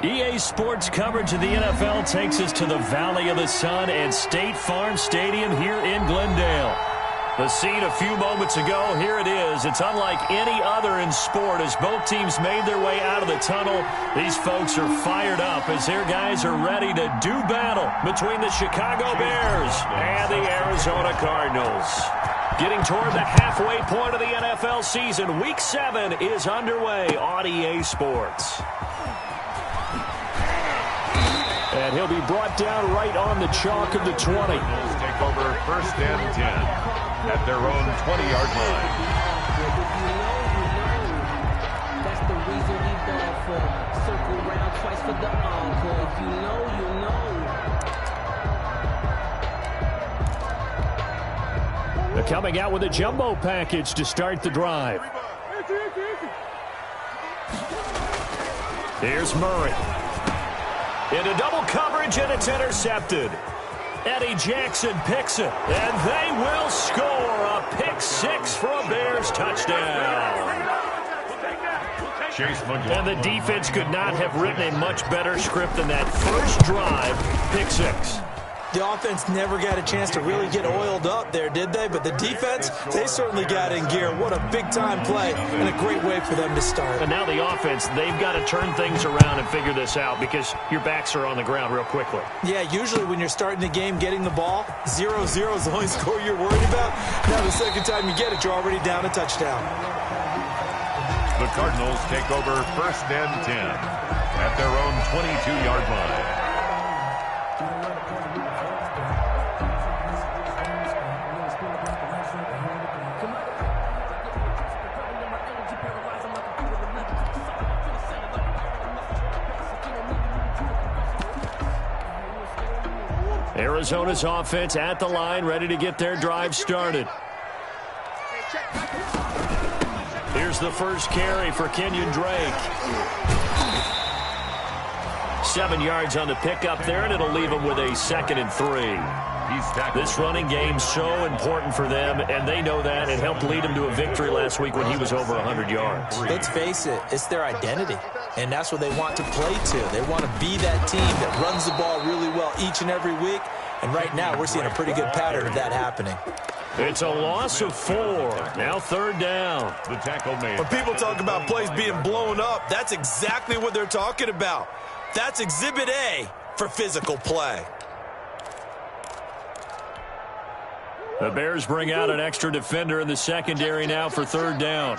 EA Sports coverage of the NFL takes us to the Valley of the Sun and State Farm Stadium here in Glendale. The scene a few moments ago, here it is. It's unlike any other in sport as both teams made their way out of the tunnel. These folks are fired up as their guys are ready to do battle between the Chicago Bears and the Arizona Cardinals. Getting toward the halfway point of the NFL season, Week 7 is underway on EA Sports. And he'll be brought down right on the chalk of the 20. Take over first and 10 at their own 20-yard line. That's the reason we ball for. Circle round twice for the encore. If you know, you know. They're coming out with a jumbo package to start the drive. Here's Murray. Into double coverage, and it's intercepted. Eddie Jackson picks it, and they will score a pick six for a Bears touchdown. And the defense could not have written a much better script than that first drive, pick six. The offense never got a chance to really get oiled up there, did they? But the defense, they certainly got in gear. What a big-time play and a great way for them to start. And now the offense, they've got to turn things around and figure this out because your backs are on the ground real quickly. Yeah, usually when you're starting the game, getting the ball, 0-0 is the only score you're worried about. Now the second time you get it, you're already down a touchdown. The Cardinals take over first and 10 at their own 22-yard line. Arizona's offense at the line, ready to get their drive started. Here's the first carry for Kenyon Drake. 7 yards on the pickup there, and it'll leave them with a 2nd and 3. This running game's so important for them, and they know that. It helped lead them to a victory last week when he was over 100 yards. Let's face it, it's their identity, and that's what they want to play to. They want to be that team that runs the ball really well each and every week, and right now we're seeing a pretty good pattern of that happening. It's a loss of 4. Now 3rd down. The tackle made. When people talk about plays being blown up, that's exactly what they're talking about. That's Exhibit A for physical play. The Bears bring out an extra defender in the secondary now for 3rd down.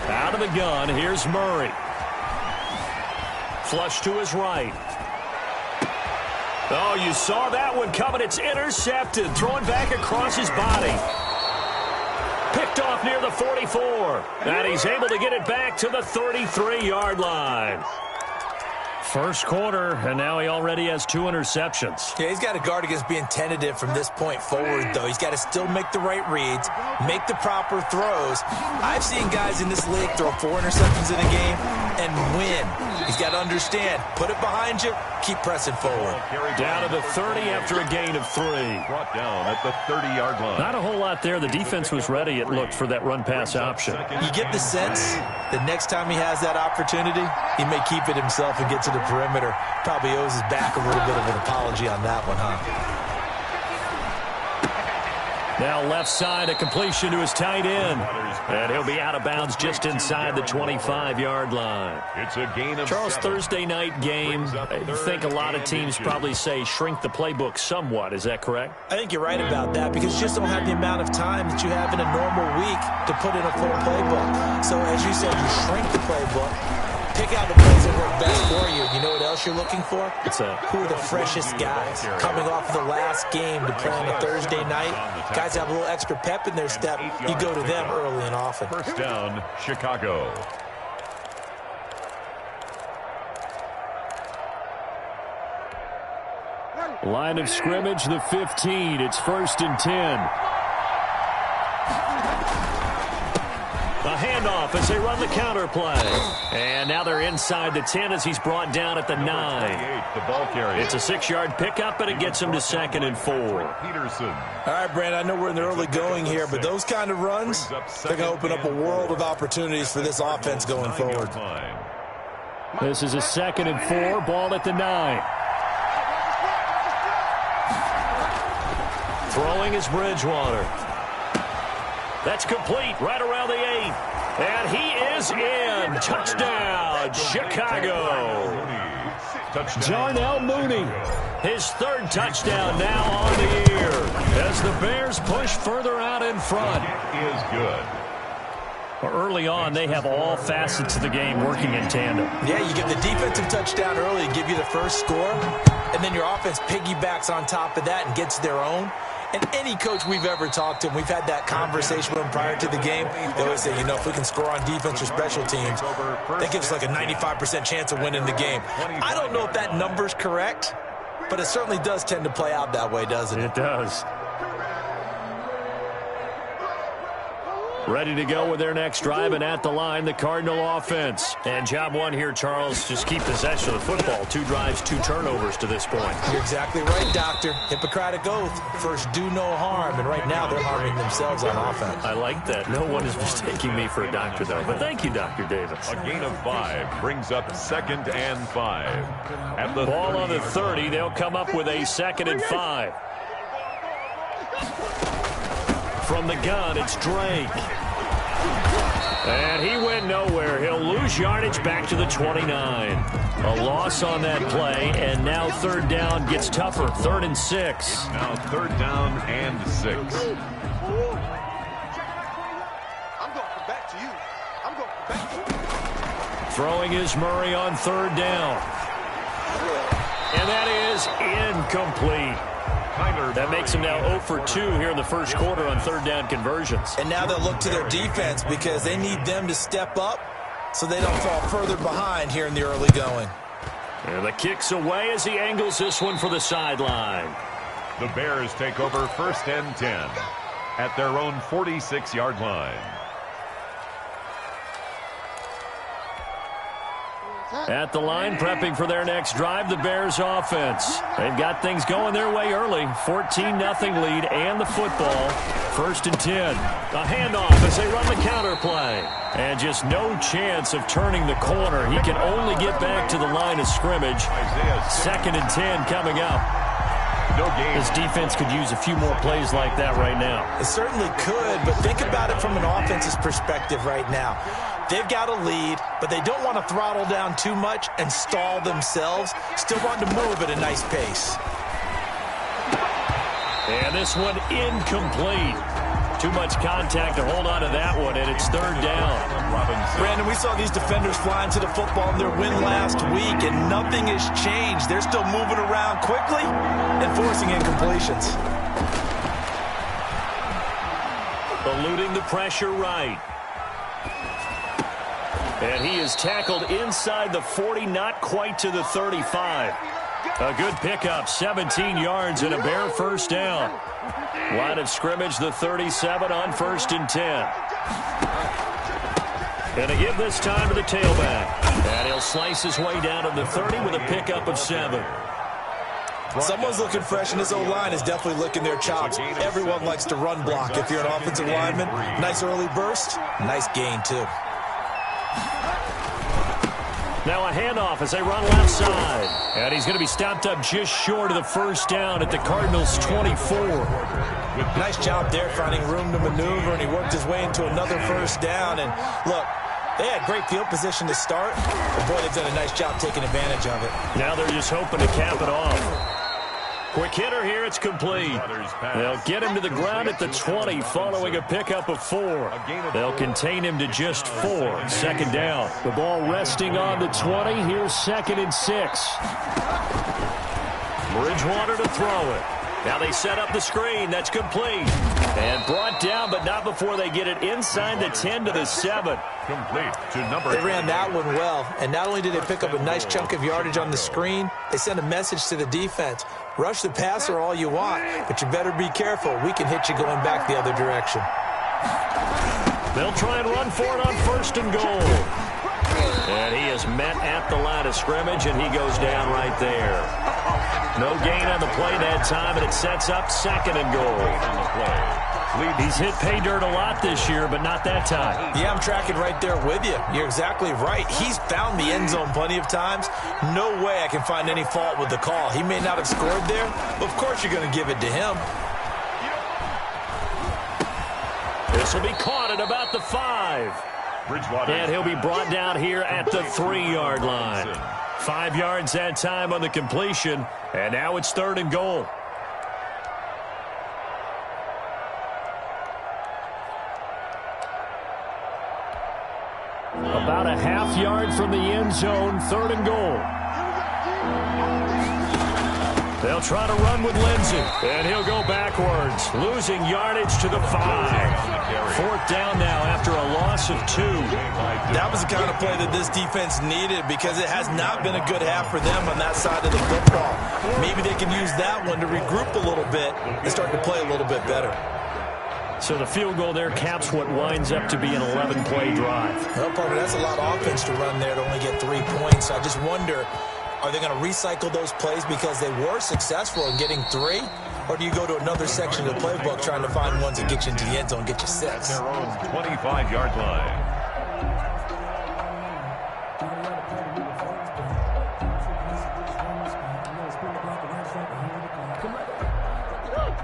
Out of the gun, here's Murray. Flush to his right. Oh, you saw that one coming. It's intercepted. Throwing back across his body. Picked off near the 44. And he's able to get it back to the 33-yard line. First quarter, and now he already has 2 interceptions. Yeah, he's got to guard against being tentative from this point forward, though. He's got to still make the right reads, make the proper throws. I've seen guys in this league throw 4 interceptions in a game and win. He's got to understand, put it behind you, keep pressing forward. Down to the 30 after a gain of 3. Brought down at the 30-yard line. Not a whole lot there. The defense was ready, it looked, for that run-pass option. You get the sense that next time he has that opportunity, he may keep it himself and get to the perimeter. Probably owes his back a little bit of an apology on that one, huh? Now left side, a completion to his tight end. And he'll be out of bounds just inside the 25-yard line. It's a gain of Charles, 7. Thursday night game, I think a lot of teams probably say shrink the playbook somewhat. Is that correct? I think you're right about that because you just don't have the amount of time that you have in a normal week to put in a full playbook. So as you said, you shrink the playbook. Pick out the plays that work best for you. You know what else you're looking for? Who are the freshest guys coming off of the last game to play on a Thursday night? Guys have a little extra pep in their step. You go to them early and often. First down, Chicago. Line of scrimmage, the 15. It's 1st and 10. A handoff as they run the counter play. And now they're inside the 10 as he's brought down at the 9. The ball carrier. It's a 6-yard pickup, and it gets him to 2nd and 4. Peterson. All right, Brand, I know we're in the early going here, but those kind of runs, they're going to open up a world of opportunities for this offense going forward. This is a 2nd and 4, ball at the 9. Throwing is Bridgewater. That's complete right around the 8. And he is in. Touchdown, Chicago. Darnell Mooney, his 3rd touchdown now on the year as the Bears push further out in front. It is good. Early on, they have all facets of the game working in tandem. Yeah, you get the defensive touchdown early to give you the first score, and then your offense piggybacks on top of that and gets their own. And any coach we've ever talked to, and we've had that conversation with them prior to the game, they always say, you know, if we can score on defense or special teams, that gives us like a 95% chance of winning the game. I don't know if that number's correct, but it certainly does tend to play out that way, doesn't it? It does. Ready to go with their next drive, and at the line, the Cardinal offense. And job one here, Charles, just keep possession of the football. 2 drives, 2 turnovers to this point. You're exactly right, Doctor. Hippocratic oath. First, do no harm. And right now, they're harming themselves on offense. I like that. No one is mistaking me for a doctor, though. But thank you, Dr. Davis. A gain of 5 brings up 2nd and 5. At the ball on the 30, they'll come up with a 2nd and 5. From the gun, it's Drake. And he went nowhere. He'll lose yardage back to the 29. A loss on that play, and now 3rd down gets tougher. 3rd and 6. Now 3rd down and 6. I'm going back to you. I'm going back to you. Throwing is Murray on 3rd down. And that is incomplete. That makes them now 0 for 2 here in the first quarter on 3rd down conversions. And now they'll look to their defense because they need them to step up so they don't fall further behind here in the early going. And the kick's away as he angles this one for the sideline. The Bears take over 1st and 10 at their own 46-yard line. At the line, prepping for their next drive, the Bears offense. They've got things going their way early. 14-0 lead and the football. 1st and 10. A handoff as they run the counter play. And just no chance of turning the corner. He can only get back to the line of scrimmage. 2nd and 10 coming up. This defense could use a few more plays like that right now. It certainly could, but think about it from an offense's perspective right now. They've got a lead, but they don't want to throttle down too much and stall themselves. Still want to move at a nice pace. And this one incomplete. Too much contact to hold on to that one, and it's 3rd down. Brandon, we saw these defenders flying to the football in their win last week, and nothing has changed. They're still moving around quickly and forcing incompletions. Eluding the pressure right. And he is tackled inside the 40, not quite to the 35. A good pickup, 17 yards and a Bear 1st down. Line of scrimmage, the 37 on 1st and 10. And to give this time to the tailback. And he'll slice his way down to the 30 with a pickup of 7. Someone's looking fresh, and this O-line is definitely licking their chops. Everyone likes to run block. If you're an offensive lineman, nice early burst, nice gain too. Now a handoff as they run left side. And he's going to be stopped up just short of the 1st down at the Cardinals' 24. Nice job there finding room to maneuver, and he worked his way into another 1st down. And look, they had great field position to start, but boy, they've done a nice job taking advantage of it. Now they're just hoping to cap it off. Quick hitter here, it's complete. They'll get him to the ground at the 20 following a pickup of 4. They'll contain him to just 4. 2nd down. The ball resting on the 20. Here's 2nd and 6. Bridgewater to throw it. Now they set up the screen. That's complete. And brought down, but not before they get it inside the 10 to the 7. Complete to number. They ran that one well, and not only did they pick up a nice chunk of yardage on the screen, they sent a message to the defense. Rush the passer all you want, but you better be careful. We can hit you going back the other direction. They'll try and run for it on 1st and goal. And he is met at the line of scrimmage, and he goes down right there. No gain on the play that time, and it sets up 2nd and goal. He's hit pay dirt a lot this year, but not that time. Yeah, I'm tracking right there with you. You're exactly right. He's found the end zone plenty of times. No way I can find any fault with the call. He may not have scored there, but of course you're going to give it to him. This will be caught at about the 5. And he'll be brought down here at the 3-yard line. 5 yards that time on the completion, and now it's 3rd and goal. About a half yard from the end zone, 3rd and goal. They'll try to run with Lindsey, and he'll go backwards, losing yardage to the 5. 4th down now after a loss of 2. That was the kind of play that this defense needed because it has not been a good half for them on that side of the football. Maybe they can use that one to regroup a little bit and start to play a little bit better. So the field goal there caps what winds up to be an 11-play drive. Well, partner, that's a lot of offense to run there to only get 3 points. I just wonder, are they going to recycle those plays because they were successful in getting 3? Or do you go to another section of the playbook trying to find ones that get you into the end zone and get you 6? Their own 25-yard line.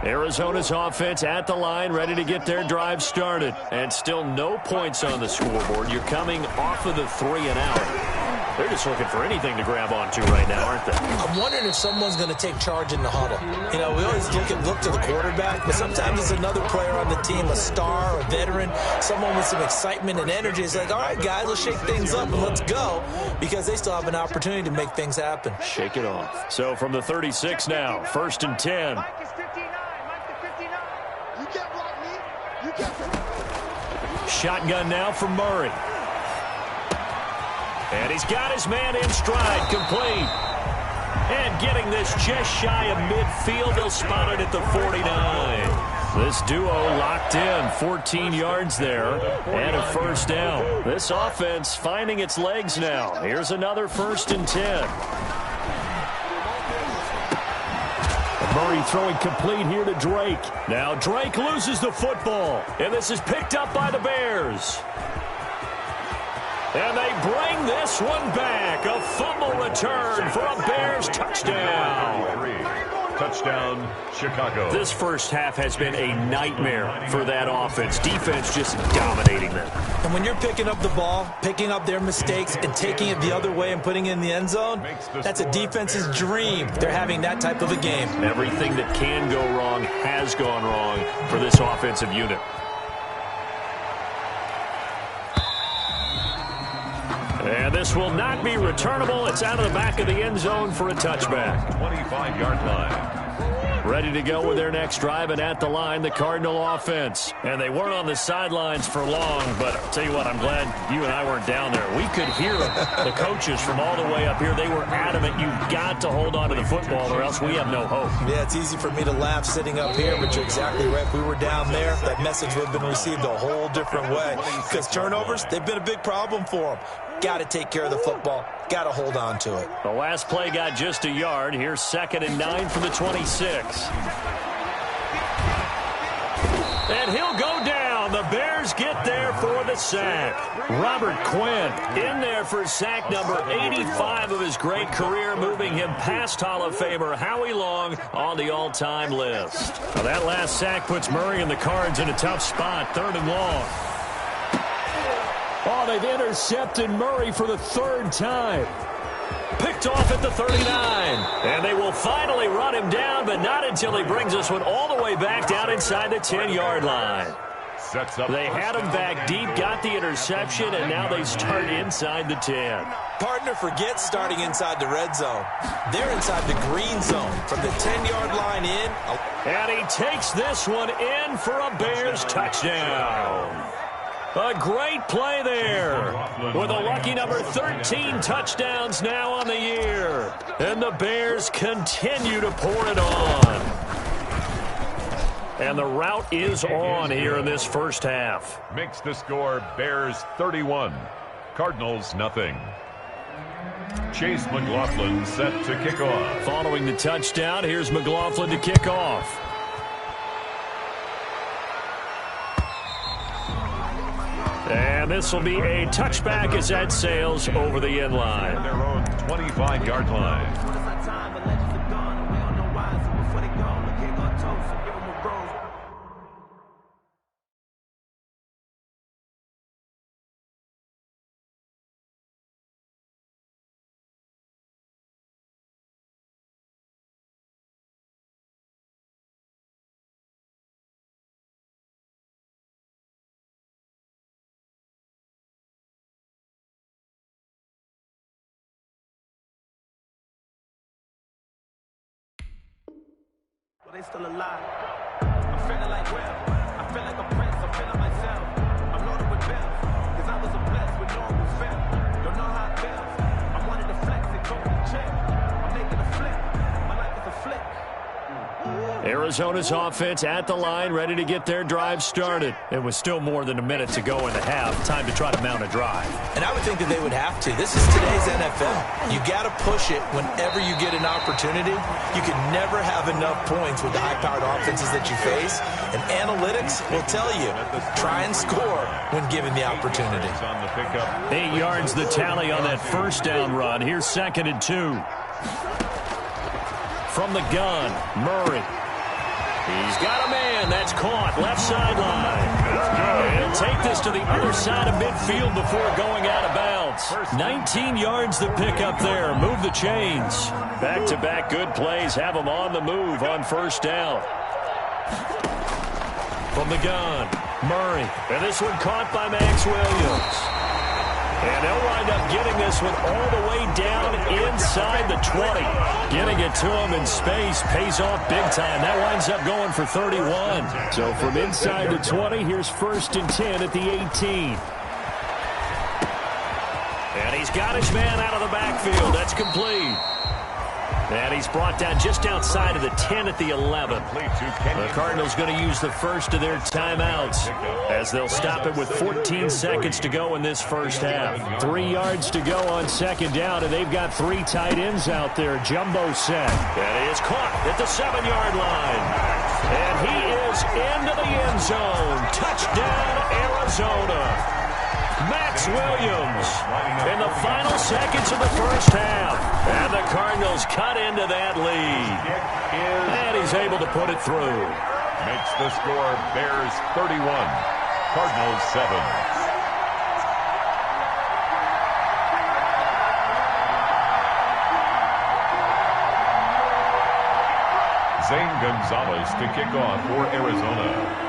Arizona's offense at the line, ready to get their drive started. And still no points on the scoreboard. You're coming off of the 3 and out. They're just looking for anything to grab onto right now, aren't they? I'm wondering if someone's going to take charge in the huddle. You know, we always look to the quarterback, but sometimes it's another player on the team, a star, a veteran, someone with some excitement and energy. It's like, all right, guys, let's shake things up and let's go, because they still have an opportunity to make things happen. Shake it off. So from the 36 now, 1st and 10. Shotgun now from Murray. And he's got his man in stride, complete. And getting this just shy of midfield, they'll spot it at the 49. This duo locked in, 14 yards there, and a 1st down. This offense finding its legs now. Here's another 1st and 10. Murray throwing complete here to Drake. Now Drake loses the football, and this is picked up by the Bears. And they bring this one back. A fumble return for a Bears touchdown. Touchdown, Chicago. This first half has been a nightmare for that offense. Defense just dominating them. And when you're picking up the ball, picking up their mistakes, and taking it the other way and putting it in the end zone, that's a defense's dream. They're having that type of a game. Everything that can go wrong has gone wrong for this offensive unit. And this will not be returnable. It's out of the back of the end zone for a touchback. 25-yard line. Ready to go with their next drive, and at the line, the Cardinal offense. And they weren't on the sidelines for long, but I'll tell you what, I'm glad you and I weren't down there. We could hear the coaches from all the way up here. They were adamant, you've got to hold on to the football or else we have no hope. Yeah, it's easy for me to laugh sitting up here, but you're exactly right. If we were down there, that message would have been received a whole different way. Because turnovers, they've been a big problem for them. Got to take care of the football. Got to hold on to it. The last play got just a yard. Here's 2nd and 9 from the 26. And he'll go down. The Bears get there for the sack. Robert Quinn in there for sack number 85 of his great career, moving him past Hall of Famer Howie Long on the all-time list. Now that last sack puts Murray and the Cards in a tough spot, 3rd and long. Oh, they've intercepted Murray for the 3rd time. Picked off at the 39. And they will finally run him down, but not until he brings us one all the way back down inside the 10-yard line. They had him back deep, got the interception, and now they start inside the 10. Partner, forget starting inside the red zone. They're inside the green zone. From the 10-yard line in. And he takes this one in for a Bears touchdown. A great play there with a lucky number 13 touchdowns now on the year. And the Bears continue to pour it on. And the route is on here in this first half. Makes the score Bears 31, Cardinals nothing. Chase McLaughlin set to kick off. Following the touchdown, here's McLaughlin to kick off. And this will be a touchback as that sails over the end line. Their own 25-yard line. They still alive. I'm feeling like well. I feel like a prince. I'm feeling myself. I'm loaded with bells. Cause I was a blessed with no one was fair. Don't know how it feels. I wanted to flex and go to the chair. I'm making a flip. My life is a flick. Arizona's offense at the line, ready to get their drive started. It was still more than a minute to go in the half. Time to try to mount a drive. And I would think that they would have to. This is today's NFL. You got to push it whenever you get an opportunity. You can never have enough points with the high-powered offenses that you face. And analytics will tell you, try and score when given the opportunity. 8 yards the tally on that first down run. Here's 2nd and 2. From the gun, Murray. He's got a man. That's caught. Left sideline. And take this to the other side of midfield before going out of bounds. 19 yards the pickup there. Move the chains. Back-to-back good plays. Have them on the move on first down. From the gun, Murray. And this one caught by Max Williams. And they'll wind up getting this one all the way down inside the 20. Getting it to him in space pays off big time. That winds up going for 31. So from inside the 20, here's 1st and 10 at the 18. And he's got his man out of the backfield. That's complete. And he's brought down just outside of the 10 at the 11. The Cardinals going to use the first of their timeouts as they'll stop it with 14 seconds to go in this first half. 3 yards to go on 2nd down, and they've got 3 tight ends out there. Jumbo set. And he is caught at the 7-yard line. And he is into the end zone. Touchdown, Arizona. Max Williams in the final seconds of the first half. And the Cardinals cut into that lead. And he's able to put it through. Makes the score Bears 31, Cardinals 7. Zane Gonzalez to kick off for Arizona.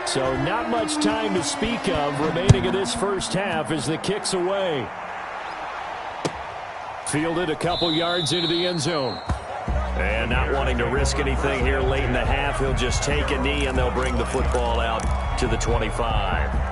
So not much time to speak of remaining in this first half as the kick's away. Fielded a couple yards into the end zone. And not wanting to risk anything here late in the half, he'll just take a knee and they'll bring the football out to the 25.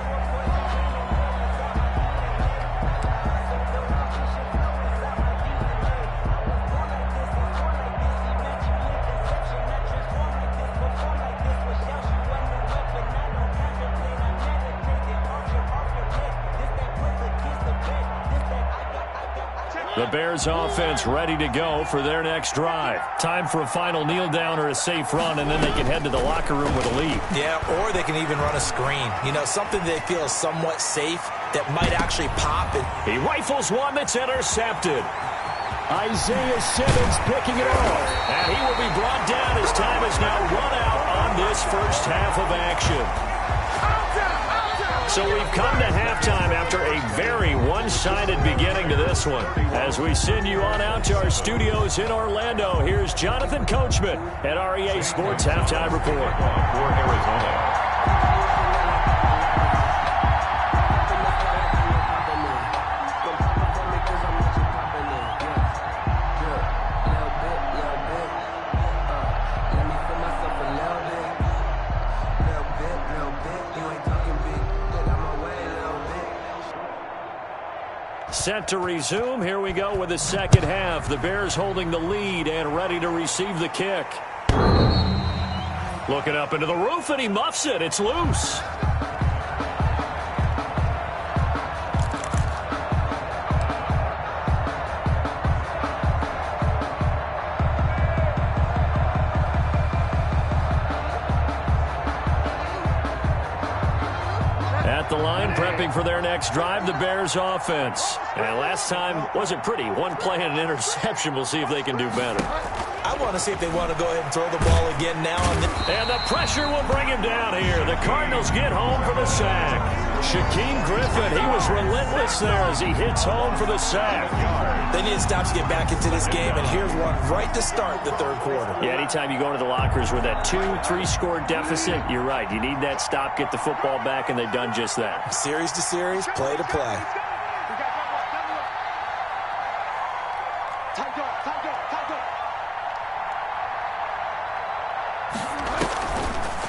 The Bears offense ready to go for their next drive. Time for a final kneel down or a safe run, and then they can head to the locker room with a lead. Yeah, or they can even run a screen. You know, something they feel is somewhat safe that might actually pop. And he rifles one that's intercepted. Isaiah Simmons picking it off. And he will be brought down as time is now run out on this first half of action. So we've come to halftime after a very one-sided beginning to this one. As we send you on out to our studios in Orlando, here's Jonathan Coachman at REA Sports Halftime Report. For Arizona. Set to resume. Here we go with the second half. The Bears holding the lead and ready to receive the kick. Looking up into the roof, and he muffs it. It's loose. At the line, prepping for their next drive, the Bears offense. And last time wasn't pretty. One play and an interception. We'll see if they can do better. I want to see if they want to go ahead and throw the ball again now. And the pressure will bring him down here. The Cardinals get home for the sack. Shaquem Griffin, he was relentless there as he hits home for the sack. They need to stop to get back into this game, and here's one right to start the third quarter. Yeah, anytime you go into the lockers with that 2-3 score deficit, you're right. You need that stop, get the football back, and they've done just that. Series to series, play to play.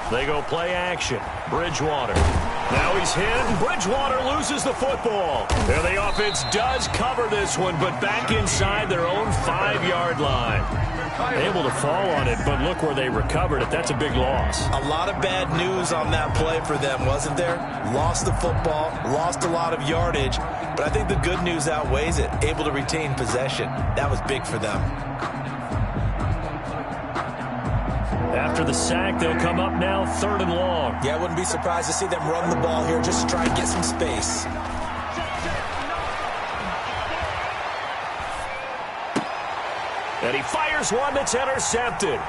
They go play action. Bridgewater. Now he's hit, and Bridgewater loses the football. And the offense does cover this one, but back inside their own 5-yard line. Able to fall on it, but look where they recovered it. That's a big loss. A lot of bad news on that play for them, wasn't there? Lost the football, lost a lot of yardage, but I think the good news outweighs it. Able to retain possession. That was big for them. After the sack, they'll come up now 3rd and long. Yeah, I wouldn't be surprised to see them run the ball here just to try and get some space. And he fires one that's intercepted.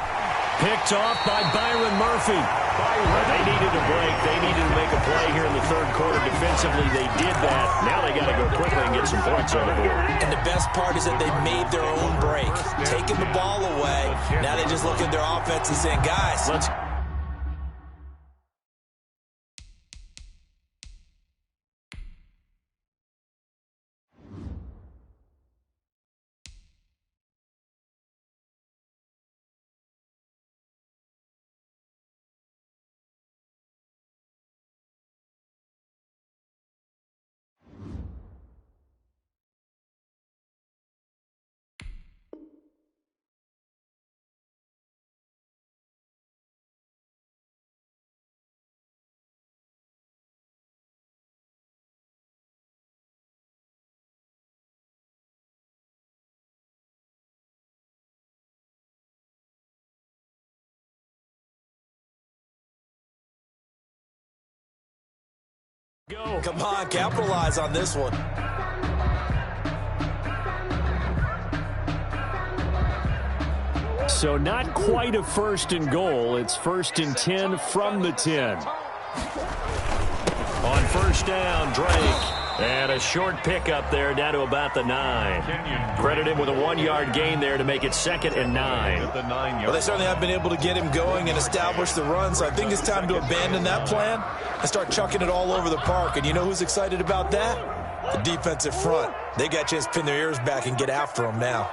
Picked off by Byron Murphy. They needed a break. They needed to make a play here in the third quarter. Defensively, they did that. Now they got to go quickly and get some points on the board. And the best part is that they made their own break. Taking the ball away. Now they just look at their offense and saying, guys, let's... Go. Come on, capitalize on this one. So not quite a 1st and goal. It's 1st and 10 from the 10. On 1st down, Drake. And a short pickup there down to about the 9. Credit him with a 1-yard gain there to make it 2nd and 9. Well, they certainly have been able to get him going and establish the run, so I think it's time to abandon that plan and start chucking it all over the park. And you know who's excited about that? The defensive front. They got a chance to pin their ears back and get after him now.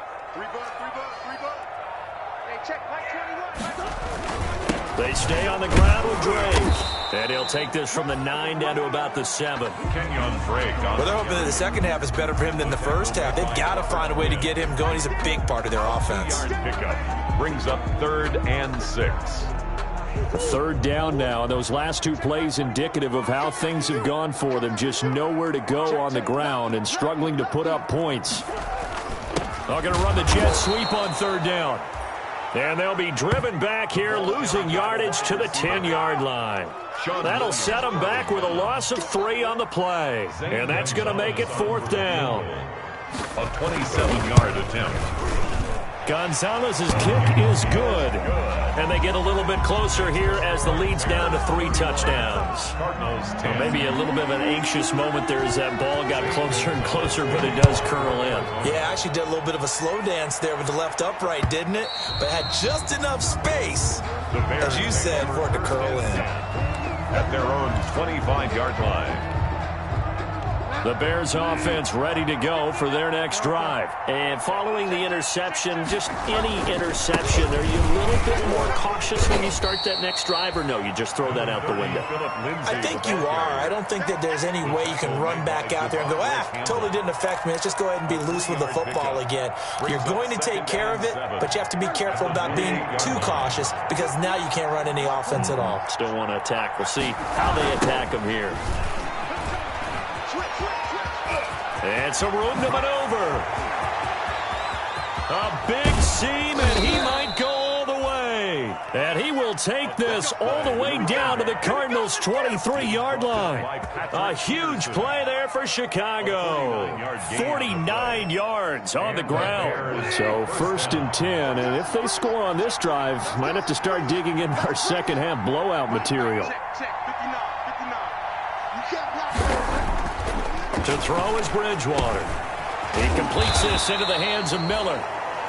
They stay on the ground with Drake. And he'll take this from the 9 down to about the 7. Well, they're hoping that the second half is better for him than the first half. They've got to find a way to get him going. He's a big part of their offense. Pickup brings up 3rd and 6. 3rd down now, and those last 2 plays indicative of how things have gone for them. Just nowhere to go on the ground and struggling to put up points. They're going to run the jet sweep on 3rd down. And they'll be driven back here, losing yardage to the 10-yard line. That'll set them back with a loss of 3 on the play. And that's going to make it 4th down. A 27-yard attempt. Gonzalez's kick is good. And they get a little bit closer here as the lead's down to 3 touchdowns. Well, maybe a little bit of an anxious moment there as that ball got closer and closer, but it does curl in. Yeah, actually did a little bit of a slow dance there with the left upright, didn't it? But had just enough space, as you said, for it to curl in. At their own 25-yard line. The Bears offense ready to go for their next drive. And following the interception, just any interception, are you a little bit more cautious when you start that next drive, or no, you just throw that out the window? I think you are. I don't think that there's any way you can run back out there and go, totally didn't affect me. Let's just go ahead and be loose with the football again. You're going to take care of it, but you have to be careful about being too cautious because now you can't run any offense at all. Still want to attack. We'll see how they attack them here. And some room to maneuver. A big seam, and he might go all the way. And he will take this all the way down to the Cardinals' 23-yard line. A huge play there for Chicago. 49 yards on the ground. So 1st and 10, and if they score on this drive, might have to start digging in our second-half blowout material. To throw is Bridgewater. He completes this into the hands of Miller.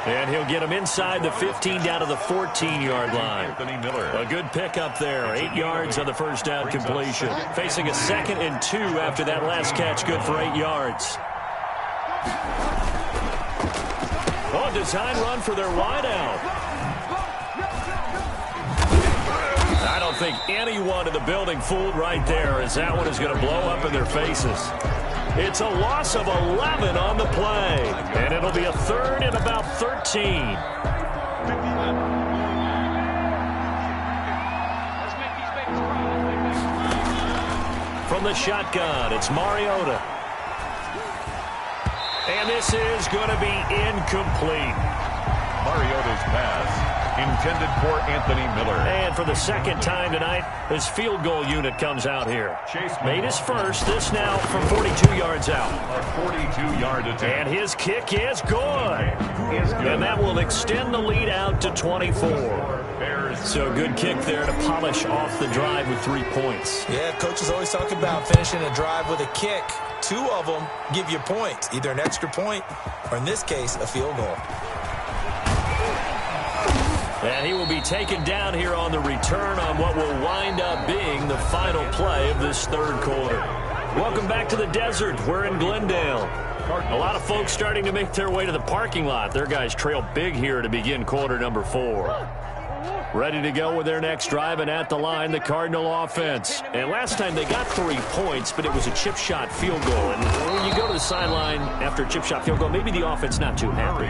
And he'll get him inside the 15 down to the 14-yard line. A good pickup there. 8 yards on the first down completion. Facing a 2nd and 2 after that last catch. Good for 8 yards. Oh, design run for their wideout. I don't think anyone in the building fooled right there, as that one is going to blow up in their faces. It's a loss of 11 on the play, and it'll be a 3rd and about 13. From the shotgun, it's Mariota. And this is going to be incomplete. Mariota's pass intended for Anthony Miller. And for the 2nd time tonight, his field goal unit comes out here. Made his first, this now from 42 yards out. A 42-yard attempt. And his kick is good. And that will extend the lead out to 24. So a good kick there to polish off the drive with 3 points. Yeah, coaches always talk about finishing a drive with a kick. 2 of them give you points, either an extra point or, in this case, a field goal. And he will be taken down here on the return on what will wind up being the final play of this 3rd quarter. Welcome back to the desert. We're in Glendale. A lot of folks starting to make their way to the parking lot. Their guys trail big here to begin quarter number 4. Ready to go with their next drive, and at the line, the Cardinal offense. And last time they got 3 points, but it was a chip shot field goal. And when you go to the sideline after a chip shot field goal, maybe the offense not too happy.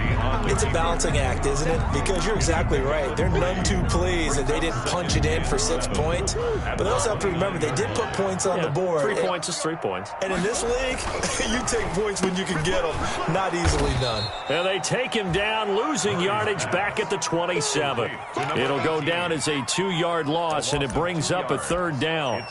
It's a balancing act, isn't it? Because you're exactly right. They're none too pleased that they didn't punch it in for 6 points. But they also have to remember they did put points on the board. 3 points is 3 points. And in this league, you take points when you can get them. Not easily done. And they take him down, losing yardage back at the 27. It'll go down as a 2-yard loss, and it brings up a 3rd down.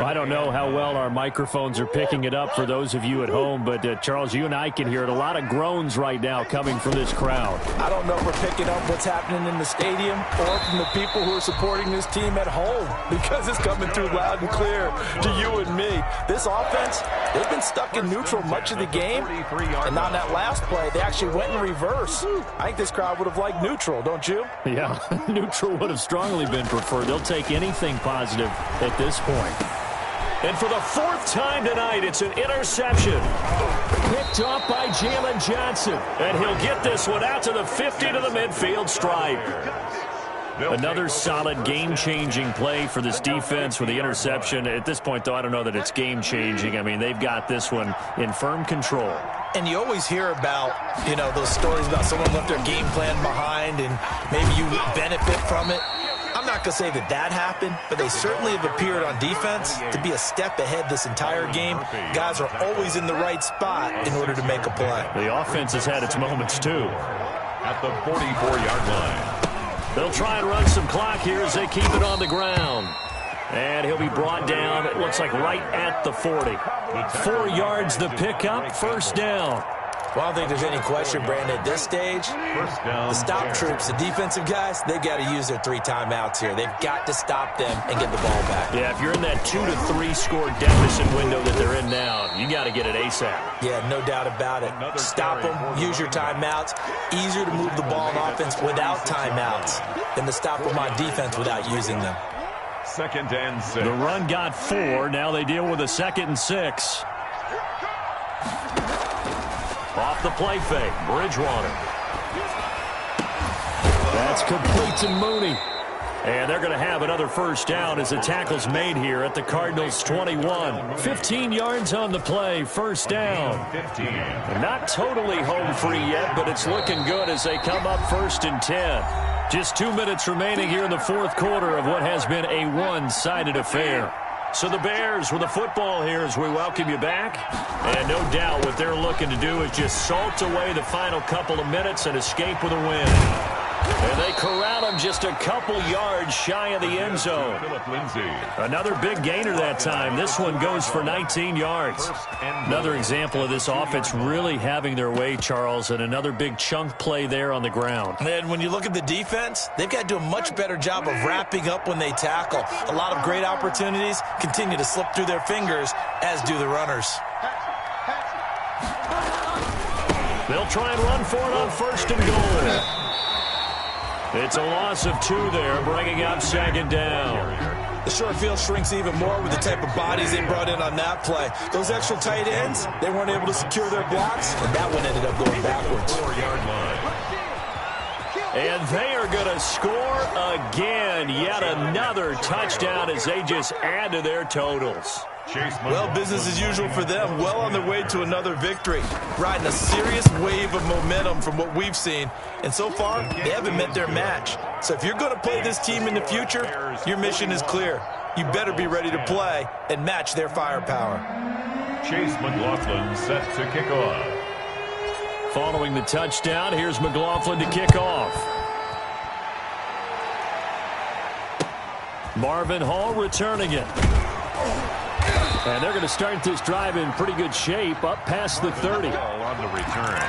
I don't know how well our microphones are picking it up for those of you at home, but Charles, you and I can hear it. A lot of groans right now coming from this crowd. I don't know if we're picking up what's happening in the stadium or from the people who are supporting this team at home, because it's coming through loud and clear to you and me. This offense, they've been stuck in neutral much of the game, and on that last play, they actually went in reverse. I think this crowd would have liked neutral, don't you? Yeah, neutral would have strongly been preferred. They'll take anything positive at this point. And for the 4th time tonight, it's an interception. Picked off by Jalen Johnson. And he'll get this one out to the 50 to the midfield stripe. Another solid game-changing play for this defense with the interception. At this point, though, I don't know that it's game-changing. I mean, they've got this one in firm control. And you always hear about, those stories about someone left their game plan behind and maybe you benefit from it. I'm not going to say that happened, but they certainly have appeared on defense to be a step ahead this entire game. Guys are always in the right spot in order to make a play. The offense has had its moments, too. At the 44-yard line. They'll try and run some clock here as they keep it on the ground. And he'll be brought down, it looks like right at the 40. 4 yards the pickup, 1st down. Well, I don't think there's any question, Brandon, at this stage, the stop troops, the defensive guys, they've got to use their 3 timeouts here. They've got to stop them and get the ball back. Yeah, if you're in that 2 to 3 score deficit window that they're in now, you got to get it ASAP. Yeah, no doubt about it. Stop them, use your timeouts. Easier to move the ball on offense without timeouts than to stop them on defense without using them. 2nd and 6. The run got 4. Now they deal with a 2nd and 6. Off the play fake, Bridgewater. That's complete to Mooney. And they're going to have another first down as the tackle's made here at the Cardinals' 21. 15 yards on the play, first down. Not totally home free yet, but it's looking good as they come up 1st and 10. Just 2 minutes remaining here in the fourth quarter of what has been a one-sided affair. So the Bears with the football here as we welcome you back. And no doubt what they're looking to do is just salt away the final couple of minutes and escape with a win. And they corral him just a couple yards shy of the end zone. Another big gainer that time. This one goes for 19 yards. Another example of this offense really having their way, Charles, and another big chunk play there on the ground. And when you look at the defense, they've got to do a much better job of wrapping up when they tackle. A lot of great opportunities continue to slip through their fingers, as do the runners. They'll try and run for it on 1st and goal. It's a loss of 2 there, bringing up 2nd down. The short field shrinks even more with the type of bodies they brought in on that play. Those extra tight ends, they weren't able to secure their blocks, and that one ended up going backwards. 4-yard line. And they are going to score again. Yet another touchdown as they just add to their totals. Well, business as usual for them. Well on their way to another victory. Riding a serious wave of momentum from what we've seen. And so far, they haven't met their match. So if you're going to play this team in the future, your mission is clear. You better be ready to play and match their firepower. Chase McLaughlin set to kick off. Following the touchdown, here's McLaughlin to kick off. Marvin Hall returning it. And they're going to start this drive in pretty good shape, up past the 30. On the return,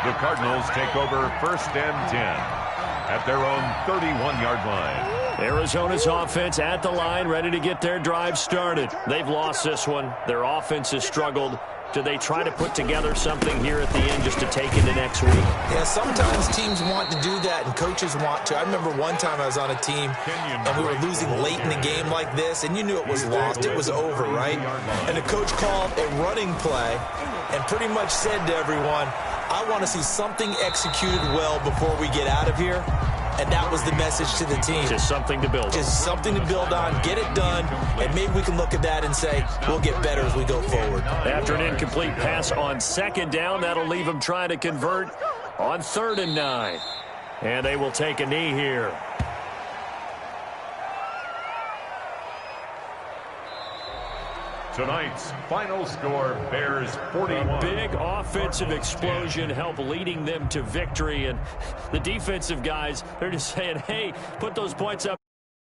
the Cardinals take over 1st and 10 at their own 31-yard line. Arizona's offense at the line, ready to get their drive started. They've lost this one. Their offense has struggled. Do they try to put together something here at the end just to take into next week? Yeah, sometimes teams want to do that and coaches want to. I remember one time I was on a team and we were losing late in the game like this, and you knew it was lost. It was over, right? And the coach called a running play and pretty much said to everyone, I want to see something executed well before we get out of here. And that was the message to the team. Just something to build on. Just something to build on, get it done, and maybe we can look at that and say, we'll get better as we go forward. After an incomplete pass on 2nd down, that'll leave them trying to convert on 3rd and 9. And they will take a knee here. Tonight's final score, Bears 41. Big offensive explosion help leading them to victory. And the defensive guys, they're just saying, hey, put those points up.